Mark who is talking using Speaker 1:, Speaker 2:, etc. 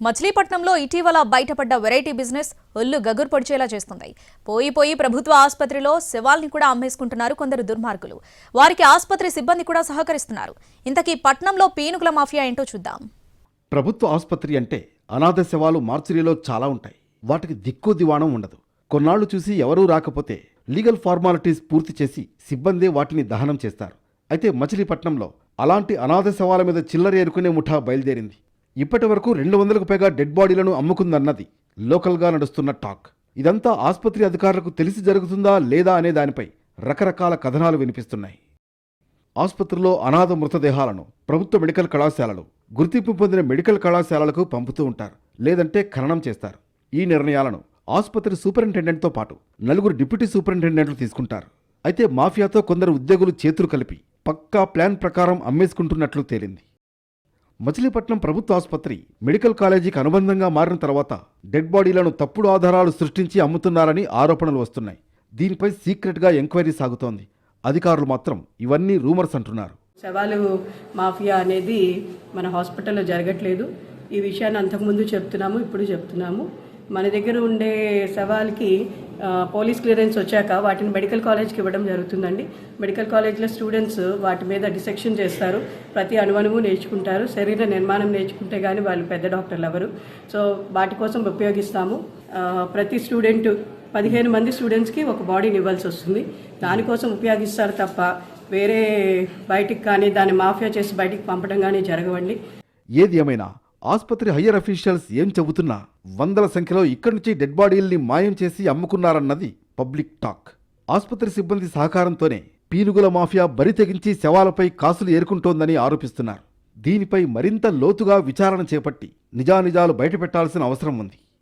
Speaker 1: మచిలీపట్నంలో ఇటీవల బయటపడ్డ వెరైటీ బిజినెస్ ఒళ్ళు గగురు పొడిచేలా చేస్తుంది. పోయి ప్రభుత్వ ఆసుపత్రిలో శవాల్ని కూడా అమ్మేసుకుంటున్నారు కొందరు దుర్మార్గులు. వారికి ఆసుపత్రి సిబ్బంది కూడా సహకరిస్తున్నారు. ఇంతకీ పట్నంలో పీనుగుల మాఫియా ఏంటో చూద్దాం.
Speaker 2: ప్రభుత్వ ఆసుపత్రి అంటే అనాథ శవాలు మార్చురీలో చాలా ఉంటాయి. వాటికి దిక్కు దివాణం ఉండదు. కొన్నాళ్లు చూసి ఎవరూ రాకపోతే లీగల్ ఫార్మాలిటీస్ పూర్తి చేసి సిబ్బందే వాటిని దహనం చేస్తారు. అయితే మచిలీపట్నంలో అలాంటి అనాథ శవాల మీద చిల్లర ఏరుకునే ముఠా బయలుదేరింది. ఇప్పటి వరకు 200కు పైగా డెడ్ బాడీలను అమ్ముకుందన్నది లోకల్గా నడుస్తున్న టాక్. ఇదంతా ఆసుపత్రి అధికారులకు తెలిసి జరుగుతుందా లేదా అనే దానిపై రకరకాల కథనాలు వినిపిస్తున్నాయి. ఆసుపత్రిలో అనాథ మృతదేహాలను ప్రభుత్వ మెడికల్ కళాశాలలు, గుర్తింపు పొందిన మెడికల్ కళాశాలలకు పంపుతూ ఉంటారు, లేదంటే ఖననం చేస్తారు. ఈ నిర్ణయాలను ఆసుపత్రి సూపరింటెండెంట్తో పాటు 4 డిప్యూటీ సూపరింటెండెంట్లు తీసుకుంటారు. అయితే మాఫియాతో కొందరు ఉద్యోగులు చేతులు కలిపి పక్కా ప్లాన్ ప్రకారం అమ్మేసుకుంటున్నట్లు తేలింది. మచిలీపట్నం ప్రభుత్వ ఆసుపత్రి మెడికల్ కాలేజీకి అనుబంధంగా మారిన తర్వాత డెడ్ బాడీలను తప్పుడు ఆధారాలు సృష్టించి అమ్ముతున్నారని ఆరోపణలు వస్తున్నాయి. దీనిపై సీక్రెట్గా ఎంక్వైరీ సాగుతోంది. అధికారులు మాత్రం ఇవన్నీ రూమర్స్ అంటున్నారు.
Speaker 3: శవాలు మాఫియా అనేది మన హాస్పిటల్లో జరగట్లేదు. ఈ విషయాన్ని అంతకుముందు చెప్తున్నాము, ఇప్పుడు చెప్తున్నాము. మన దగ్గర ఉండే శవాలకి పోలీస్ క్లియరెన్స్ వచ్చాక వాటిని మెడికల్ కాలేజ్కి ఇవ్వడం జరుగుతుందండి. మెడికల్ కాలేజ్లో స్టూడెంట్స్ వాటి మీద డిసెక్షన్ చేస్తారు, ప్రతి అణువణువు నేర్చుకుంటారు. శరీర నిర్మాణం నేర్చుకుంటే కానీ వాళ్ళు పెద్ద డాక్టర్లు ఎవరు. సో వాటి కోసం ఉపయోగిస్తాము. ప్రతి స్టూడెంట్ 15 మంది స్టూడెంట్స్కి ఒక బాడీని ఇవ్వాల్సి వస్తుంది. దానికోసం ఉపయోగిస్తారు తప్ప వేరే బయటికి కానీ దాన్ని మాఫియా చేసి బయటికి పంపడం కానీ జరగవండి.
Speaker 2: ఏది ఏమైనా ఆసుపత్రి హయ్యర్ అఫీషియల్స్ ఏం చెబుతున్నా వందల సంఖ్యలో ఇక్కడి నుంచి డెడ్ బాడీల్ని మాయం చేసి అమ్ముకున్నారన్నది పబ్లిక్ టాక్. ఆసుపత్రి సిబ్బంది సహకారంతోనే పీనుగుల మాఫియా బరి తెగించి శవాలపై కాసులు ఏరుకుంటోందని ఆరోపిస్తున్నారు. దీనిపై మరింత లోతుగా విచారణ చేపట్టి నిజానిజాలు బయటపెట్టాల్సిన అవసరం ఉంది.